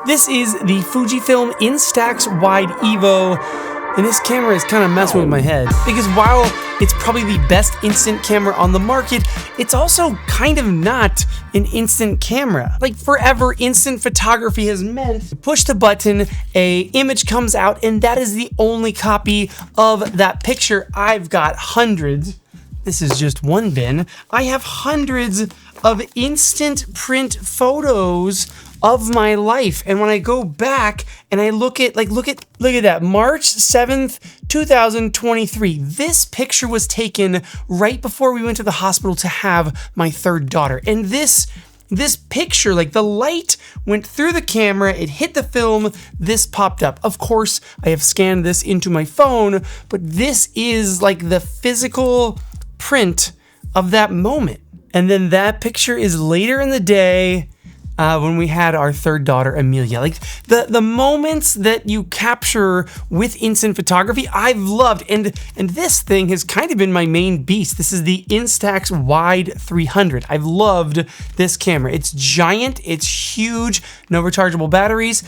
This is the Fujifilm Instax Wide EVO, and this camera is kind of messing with my head because while it's probably the best instant camera on the market, it's also kind of not an instant camera. Like forever, instant photography has meant you push the button, a image comes out, and that is the only copy of that picture. I've got hundreds. This is just one bin. I have hundreds of instant print photos of my life. And when I go back and I look at that, March 7th, 2023. This picture was taken right before we went to the hospital to have my third daughter. And this picture, like the light went through the camera, it hit the film, this popped up. Of course, I have scanned this into my phone, but this is like the physical print of that moment. And then that picture is later in the day when we had our third daughter, Amelia. Like the moments that you capture with instant photography, I've loved. And this thing has kind of been my main beast. This is the Instax Wide 300. I've loved this camera. It's giant, it's huge, no rechargeable batteries.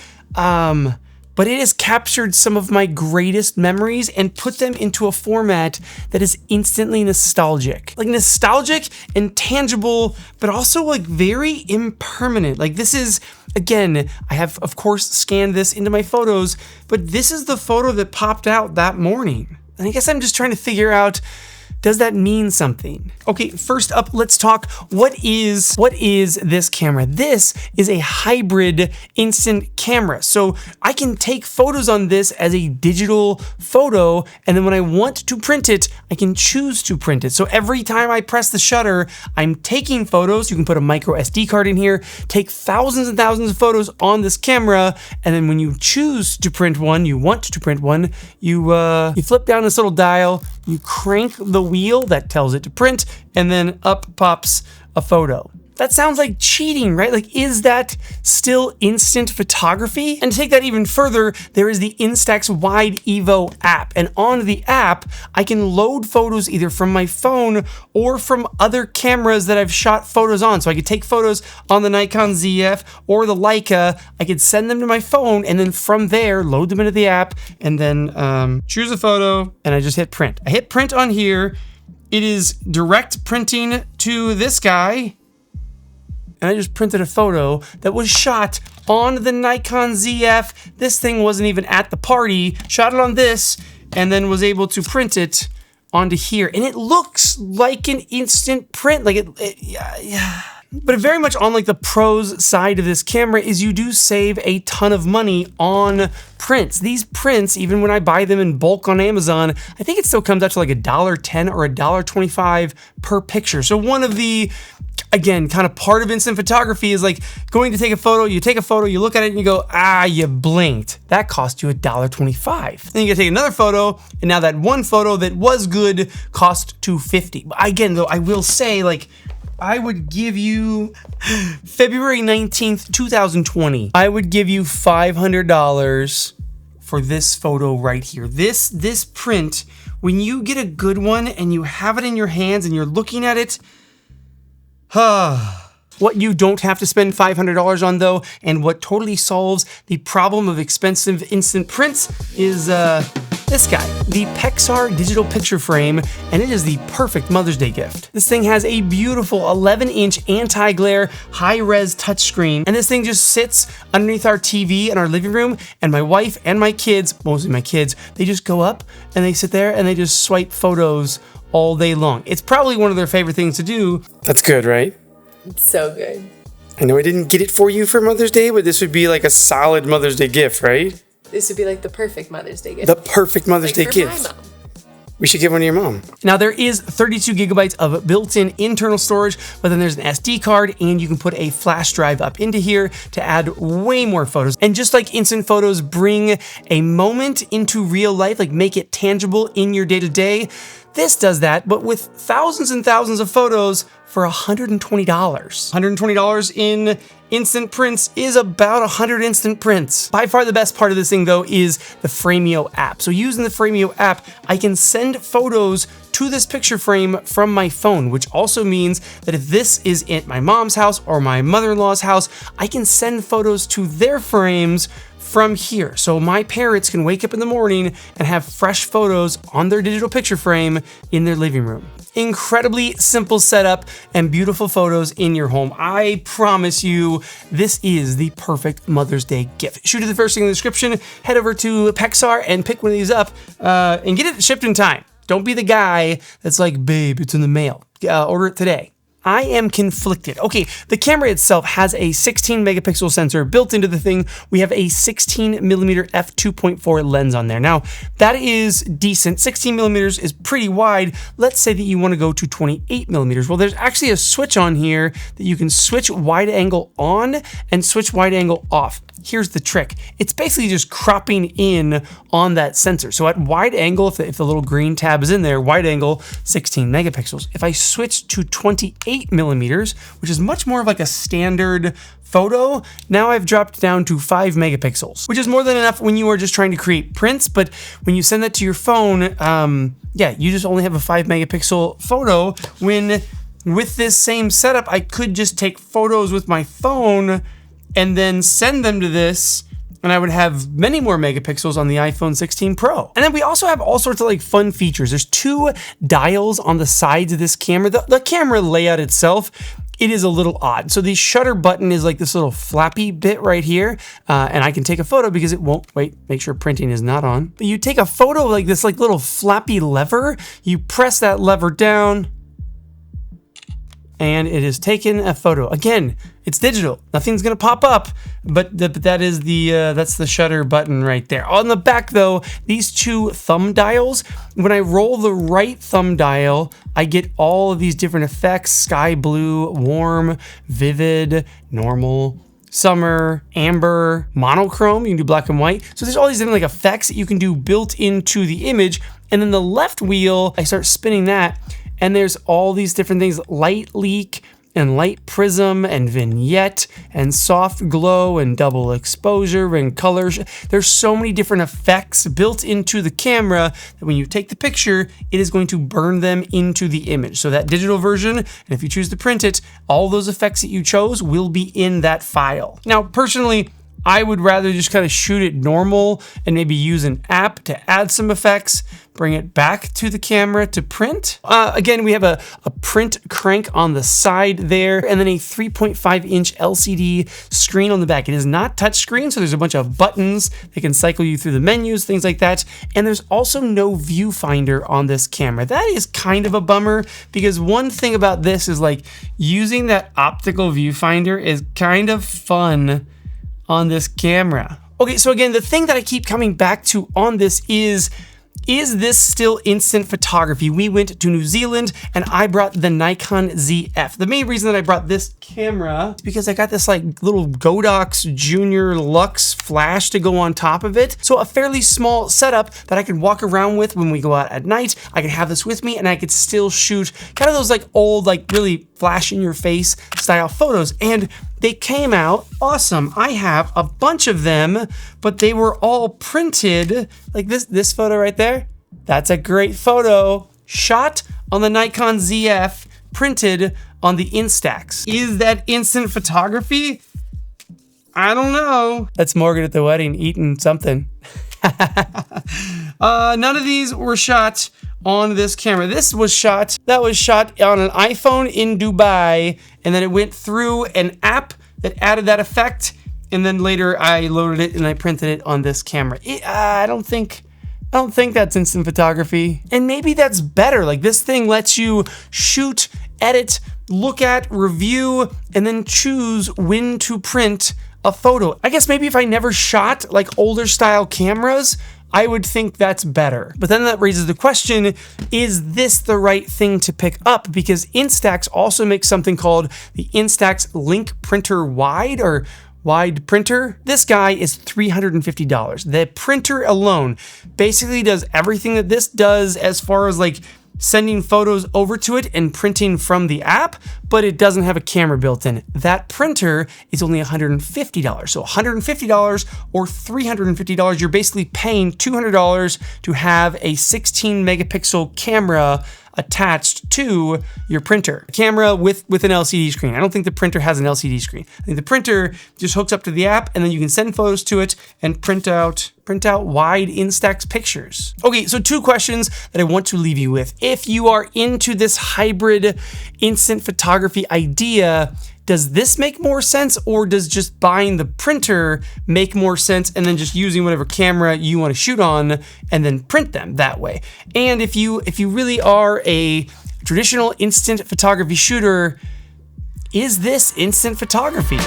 But it has captured some of my greatest memories and put them into a format that is instantly nostalgic. Like nostalgic and tangible, but also like very impermanent. Like this is, again, I have of course scanned this into my photos, but this is the photo that popped out that morning. And I guess I'm just trying to figure out, does that mean something? Okay, first up, let's talk, what is this camera? This is a hybrid instant camera. So I can take photos on this as a digital photo, and then when I want to print it, I can choose to print it. So every time I press the shutter, I'm taking photos. You can put a micro SD card in here, take thousands and thousands of photos on this camera, and then when you choose to print one, you want to print one, you flip down this little dial, you crank the wheel that tells it to print, and then up pops a photo. That sounds like cheating, right? Like, is that still instant photography? And to take that even further, there is the Instax Wide EVO app. And on the app, I can load photos either from my phone or from other cameras that I've shot photos on. So I could take photos on the Nikon ZF or the Leica. I could send them to my phone and then from there, load them into the app and then choose a photo and I just hit print. I hit print on here. It is direct printing to this guy. And I just printed a photo that was shot on the Nikon ZF. This thing wasn't even at the party. Shot it on this and then was able to print it onto here. And it looks like an instant print. Like yeah. But very much on like the pros side of this camera is you do save a ton of money on prints. These prints, even when I buy them in bulk on Amazon, I think it still comes out to like $1.10 or $1.25 per picture. So one of the, again, kind of part of instant photography is like going to take a photo, you look at it and you go, you blinked. That cost you $1.25. Then you gotta take another photo, and now that one photo that was good cost $2.50. Again, though, I will say, like, I would give you, February 19th, 2020, I would give you $500 for this photo right here. This print, when you get a good one and you have it in your hands and you're looking at it, what you don't have to spend $500 on though, and what totally solves the problem of expensive instant prints is this guy, the Pexar digital picture frame, and it is the perfect Mother's Day gift. This thing has a beautiful 11-inch anti-glare high-res touchscreen, and this thing just sits underneath our TV in our living room, and my wife and my kids, mostly my kids, they just go up and they sit there and they just swipe photos all day long. It's probably one of their favorite things to do. That's good, right? It's so good. I know I didn't get it for you for Mother's Day, but this would be like a solid Mother's Day gift, right? This would be like the perfect Mother's Day gift. The perfect Mother's Day for gift. My mom. We should give one to your mom. Now there is 32 gigabytes of built-in internal storage, but then there's an SD card and you can put a flash drive up into here to add way more photos. And just like instant photos bring a moment into real life, like make it tangible in your day-to-day, this does that, but with thousands and thousands of photos for $120. $120 in instant prints is about 100 instant prints. By far the best part of this thing though is the Framio app. So using the Framio app, I can send photos to to this picture frame from my phone, which also means that if this is at my mom's house or my mother-in-law's house, I can send photos to their frames from here. So my parents can wake up in the morning and have fresh photos on their digital picture frame in their living room. Incredibly simple setup and beautiful photos in your home. I promise you, this is the perfect Mother's Day gift. Shoot it the first thing in the description, head over to Pexar and pick one of these up and get it shipped in time. Don't be the guy that's like, babe, it's in the mail. Order it today. I am conflicted. Okay, the camera itself has a 16 megapixel sensor built into the thing. We have a 16 millimeter f2.4 lens on there. Now, that is decent. 16 millimeters is pretty wide. Let's say that you want to go to 28 millimeters. Well, there's actually a switch on here that you can switch wide angle on and switch wide angle off. Here's the trick. It's basically just cropping in on that sensor. So at wide angle, if the little green tab is in there, wide angle, 16 megapixels. If I switch to 28 millimeters, which is much more of like a standard photo, now I've dropped down to 5 megapixels, which is more than enough when you are just trying to create prints. But when you send that to your phone, yeah, you just only have a 5 megapixel photo, when with this same setup, I could just take photos with my phone and then send them to this, and I would have many more megapixels on the iPhone 16 Pro. And then we also have all sorts of like fun features. There's 2 dials on the sides of this camera. The camera layout itself, it is a little odd. So the shutter button is like this little flappy bit right here, and I can take a photo because it won't, wait, make sure printing is not on. But you take a photo like this like little flappy lever, you press that lever down, and it has taken a photo. Again, it's digital. Nothing's gonna pop up, but that is that's the shutter button right there. On the back though, these 2 thumb dials, when I roll the right thumb dial, I get all of these different effects: sky blue, warm, vivid, normal, summer, amber, monochrome. You can do black and white. So there's all these different like effects that you can do built into the image. And then the left wheel, I start spinning that, and there's all these different things: light leak and light prism and vignette and soft glow and double exposure and colors. There's so many different effects built into the camera that when you take the picture, it is going to burn them into the image. So that digital version, and if you choose to print it, all those effects that you chose will be in that file. Now, personally, I would rather just kind of shoot it normal and maybe use an app to add some effects, bring it back to the camera to print. Again, we have a print crank on the side there, and then a 3.5-inch LCD screen on the back. It is not touchscreen, so there's a bunch of buttons that can cycle you through the menus, things like that. And there's also no viewfinder on this camera. That is kind of a bummer, because one thing about this is like using that optical viewfinder is kind of fun on this camera. Okay, so again, the thing that I keep coming back to on this is this still instant photography? We went to New Zealand and I brought the Nikon ZF. The main reason that I brought this camera is because I got this like little Godox Junior Lux flash to go on top of it. So a fairly small setup that I could walk around with when we go out at night. I could have this with me and I could still shoot kind of those like old, like really flash in your face style photos. And they came out awesome. I have a bunch of them, but they were all printed. Like this photo right there. That's a great photo. Shot on the Nikon ZF, printed on the Instax. Is that instant photography? I don't know. That's Morgan at the wedding eating something. None of these were shot on this camera. That was shot on an iPhone in Dubai, and then it went through an app that added that effect, and then later I loaded it and I printed it on this camera. I don't think that's instant photography. And maybe that's better. Like, this thing lets you shoot, edit, look at, review, and then choose when to print a photo. I guess maybe if I never shot like older style cameras, I would think that's better. But then that raises the question, is this the right thing to pick up? Because Instax also makes something called the Instax Link Printer Wide, or Wide Printer. This guy is $350. The printer alone basically does everything that this does as far as like sending photos over to it and printing from the app, but it doesn't have a camera built in. That printer is only $150. So $150 or $350, you're basically paying $200 to have a 16 megapixel camera attached to your printer. Camera with an LCD screen. I don't think the printer has an LCD screen. I think the printer just hooks up to the app, and then you can send photos to it and print out wide Instax pictures. Okay, so 2 questions that I want to leave you with. If you are into this hybrid instant photography idea, does this make more sense, or does just buying the printer make more sense and then just using whatever camera you want to shoot on and then print them that way? And if you really are a traditional instant photography shooter, is this instant photography?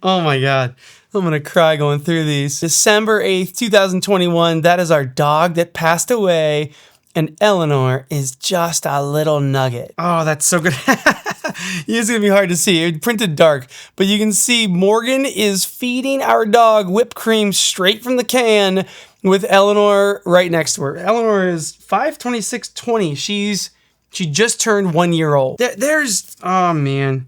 Oh my God. I'm gonna cry going through these. December 8th, 2021, that is our dog that passed away. And Eleanor is just a little nugget. Oh, that's so good. It's gonna be hard to see. It's printed dark, but you can see Morgan is feeding our dog whipped cream straight from the can with Eleanor right next to her. Eleanor is 5/26/20. She just turned 1 year old. There's, oh man.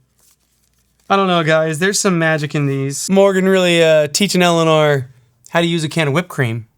I don't know, guys. There's some magic in these. Morgan really teaching Eleanor how to use a can of whipped cream.